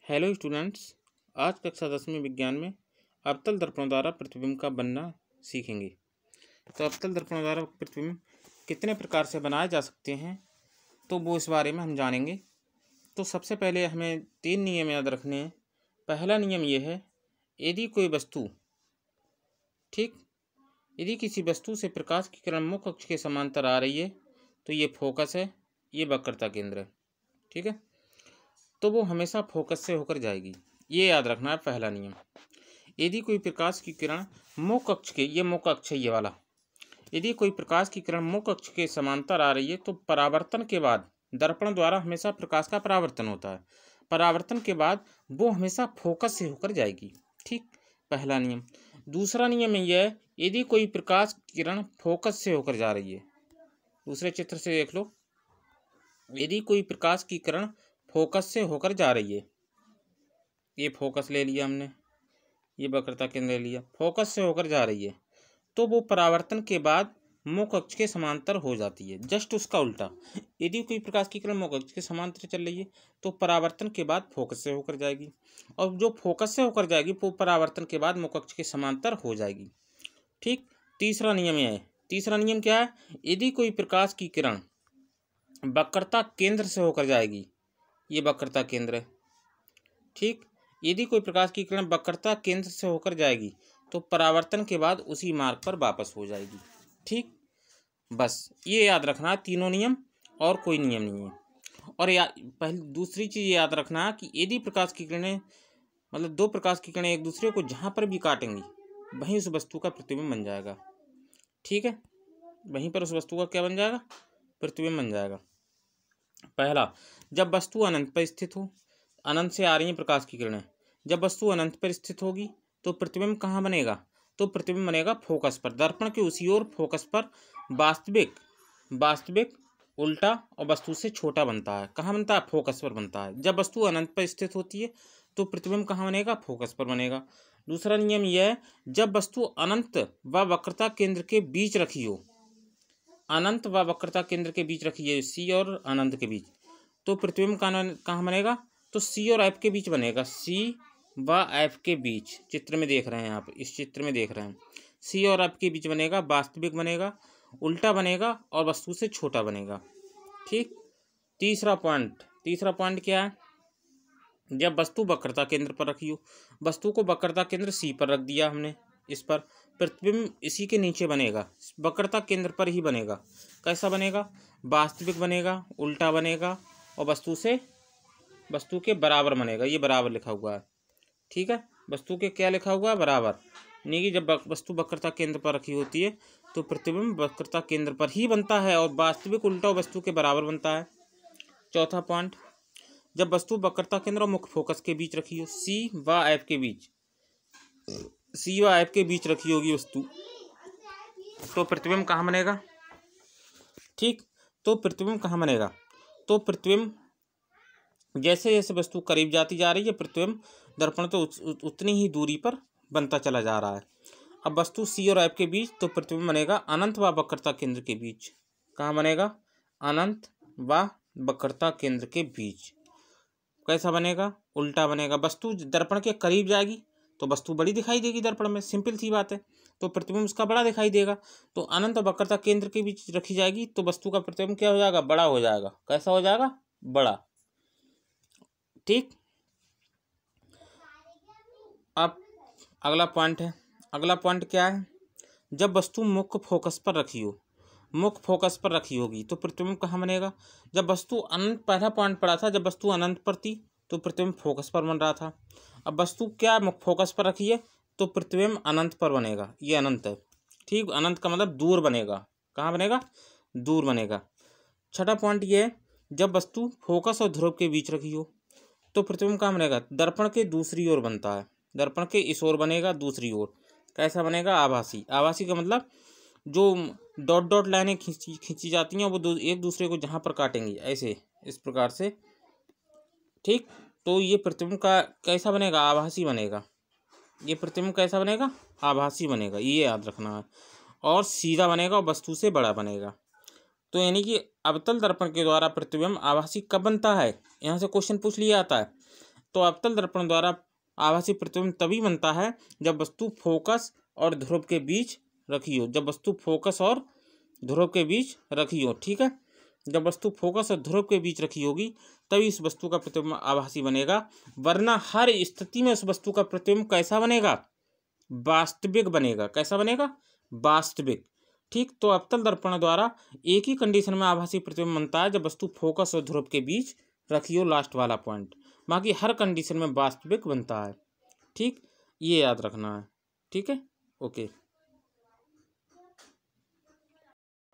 Hello students. आज कक्षा 10वीं विज्ञान में अवतल दर्पणों द्वारा प्रतिबिंब का बनना सीखेंगे। तो अवतल दर्पणों द्वारा प्रतिबिंब कितने प्रकार से बनाए जा सकते हैं तो वो इस बारे में हम जानेंगे। तो सबसे पहले हमें 3 नियम याद रखने हैं। पहला नियम ये है, यदि कोई वस्तु यदि किसी वस्तु से प्रकाश की किरण मुख्य अक्ष के समांतर आ रही है तो ये फोकस है, ये वक्रता केंद्र है। ठीक है, तो वो हमेशा फोकस से होकर जाएगी। ये याद रखना है पहला नियम। यदि कोई प्रकाश की किरण मुख्य अक्ष के, ये मुख्य अक्ष है ये वाला, यदि कोई प्रकाश की किरण मुख्य अक्ष के समांतर आ रही है तो परावर्तन के बाद दर्पण द्वारा हमेशा प्रकाश का परावर्तन होता है। परावर्तन के बाद वो हमेशा फोकस से होकर जाएगी। ठीक, पहला नियम। दूसरा नियम यह है, यदि कोई प्रकाश की किरण फोकस से होकर जा रही है, दूसरे चित्र से देख लो, यदि कोई प्रकाश की किरण फोकस से होकर जा रही है, ये फोकस ले लिया हमने, ये वक्रता केंद्र ले लिया, फोकस से होकर जा रही है तो वो परावर्तन के बाद मुख्य अक्ष के समांतर हो जाती है। जस्ट उसका उल्टा, यदि कोई प्रकाश की किरण मुख्य अक्ष के समांतर चल रही है तो परावर्तन के बाद फोकस से होकर जाएगी, और जो फोकस से होकर जाएगी वो परावर्तन के बाद मुख्य अक्ष के समांतर हो जाएगी। ठीक, तीसरा नियम यह है। तीसरा नियम क्या है, यदि कोई प्रकाश की किरण वक्रता केंद्र से होकर जाएगी, ये वक्रता केंद्र है। ठीक, यदि कोई प्रकाश की किरण वक्रता केंद्र से होकर जाएगी तो परावर्तन के बाद उसी मार्ग पर वापस हो जाएगी। ठीक, बस ये याद रखना, तीनों नियम और कोई नियम नहीं है। और पहले दूसरी चीज़ ये याद रखना कि यदि प्रकाश की किरणें, मतलब दो प्रकाश की किरणें एक दूसरे को जहाँ पर भी काटेंगी वहीं उस वस्तु का प्रतिबिंब बन जाएगा। ठीक है, वहीं पर उस वस्तु का क्या बन जाएगा, प्रतिबिंब बन जाएगा। पहला, जब वस्तु अनंत पर स्थित हो, अनंत से आ रही है प्रकाश की किरणें, जब वस्तु अनंत पर स्थित होगी तो प्रतिबिंब कहाँ बनेगा, तो प्रतिबिंब बनेगा फोकस पर, दर्पण के उसी ओर फोकस पर। वास्तविक उल्टा और वस्तु से छोटा बनता है। कहाँ बनता है, फोकस पर बनता है। जब वस्तु अनंत पर स्थित होती है तो प्रतिबिंब कहाँ बनेगा, फोकस पर बनेगा। दूसरा नियम यह है, जब वस्तु अनंत व वक्रता केंद्र के बीच रखी हो, अनंत व वक्रता केंद्र के बीच रखी है, सी और अनंत के बीच, तो प्रतिबिंब कहाँ बनेगा, तो सी और एफ के बीच बनेगा। सी व एफ के बीच, चित्र में देख रहे हैं आप, इस चित्र में देख रहे हैं, सी और एफ के बीच बनेगा, वास्तविक बनेगा, उल्टा बनेगा और वस्तु से छोटा बनेगा। ठीक, तीसरा पॉइंट क्या है, जब वस्तु वक्रता केंद्र पर रखी हो, वस्तु को वक्रता केंद्र सी पर रख दिया हमने, इस पर प्रतिबिंब इसी के नीचे बनेगा, वक्रता केंद्र पर ही बनेगा। कैसा बनेगा, वास्तविक बनेगा, उल्टा बनेगा और वस्तु के बराबर बनेगा। ये बराबर लिखा हुआ है। ठीक है, वस्तु के क्या लिखा हुआ है, बराबर। नहीं कि जब वस्तु वक्रता केंद्र पर रखी होती है तो प्रतिबिंब वक्रता केंद्र पर ही बनता है और वास्तविक उल्टा वस्तु के बराबर बनता है। चौथा पॉइंट, जब वस्तु वक्रता केंद्र और मुख्य फोकस के बीच रखी हो, सी व एफ के बीच रखी होगी वस्तु, तो प्रतिबिंब कहाँ बनेगा। ठीक, तो प्रतिबिंब कहाँ बनेगा, तो प्रतिबिंब जैसे जैसे वस्तु करीब जाती जा रही है प्रतिबिंब दर्पण तो उतनी ही दूरी पर बनता चला जा रहा है। अब वस्तु सी और एफ के बीच, तो प्रतिबिंब बनेगा अनंत व वक्रता केंद्र के बीच। कहाँ बनेगा, अनंत व वक्रता केंद्र के बीच। कैसा बनेगा, उल्टा बनेगा। वस्तु दर्पण के करीब जाएगी तो वस्तु बड़ी दिखाई देगी दर्पण में, सिंपल सी बात है, तो प्रतिबिंब उसका बड़ा दिखाई देगा। तो अनंत वक्रता केंद्र के बीच रखी जाएगी तो वस्तु का प्रतिबिंब क्या हो जाएगा, बड़ा हो जाएगा। कैसा हो जाएगा, बड़ा। ठीक, अब अगला पॉइंट क्या है, जब वस्तु मुख्य फोकस पर रखी होगी तो प्रतिबिंब कहाँ बनेगा, जब वस्तु अनंत, पहला पॉइंट पड़ा था जब वस्तु अनंत पर थी तो प्रतिबिंब फोकस पर बन रहा था। अब वस्तु क्या मुख्य फोकस पर रखी है तो प्रतिबिंब अनंत पर बनेगा, ये अनंत है। ठीक, अनंत का मतलब दूर बनेगा। कहाँ बनेगा, दूर बनेगा। छठा पॉइंट ये है, जब वस्तु फोकस और ध्रुव के बीच रखी हो तो प्रतिबिंब कहाँ बनेगा, दर्पण के दूसरी ओर बनता है, दर्पण के इस ओर बनेगा, दूसरी ओर। कैसा बनेगा, आभासी। आभासी का मतलब जो डॉट डॉट लाइनें खींची जाती हैं वो एक दूसरे को जहाँ पर काटेंगी, ऐसे इस प्रकार से। ठीक, तो ये प्रतिबिंब का कैसा बनेगा, आभासी बनेगा। ये प्रतिबिंब कैसा बनेगा, आभासी बनेगा, ये याद रखना है। और सीधा बनेगा और वस्तु से बड़ा बनेगा। तो यानी कि अवतल दर्पण के द्वारा प्रतिबिंब आभासी कब बनता है, यहाँ से क्वेश्चन पूछ लिया जाता है। तो अवतल दर्पण द्वारा आभासी प्रतिबिंब तभी बनता है जब वस्तु फोकस और ध्रुव के बीच रखी हो। जब वस्तु फोकस और ध्रुव के बीच रखी हो, ठीक है। जब वस्तु फोकस और ध्रुव के बीच रखी होगी तभी इस वस्तु का प्रतिबिंब आभासी बनेगा, वरना हर स्थिति में उस वस्तु का प्रतिबिंब कैसा बनेगा? वास्तविक बनेगा। कैसा बनेगा? वास्तविक। ठीक। तो अवतल दर्पण द्वारा एक ही कंडीशन में आभासी प्रतिबिंब बनता है जब वस्तु फोकस और ध्रुव के बीच रखी हो, लास्ट वाला पॉइंट। बाकी हर कंडीशन में वास्तविक बनता है। ठीक, ये याद रखना है। ठीक है, ओके।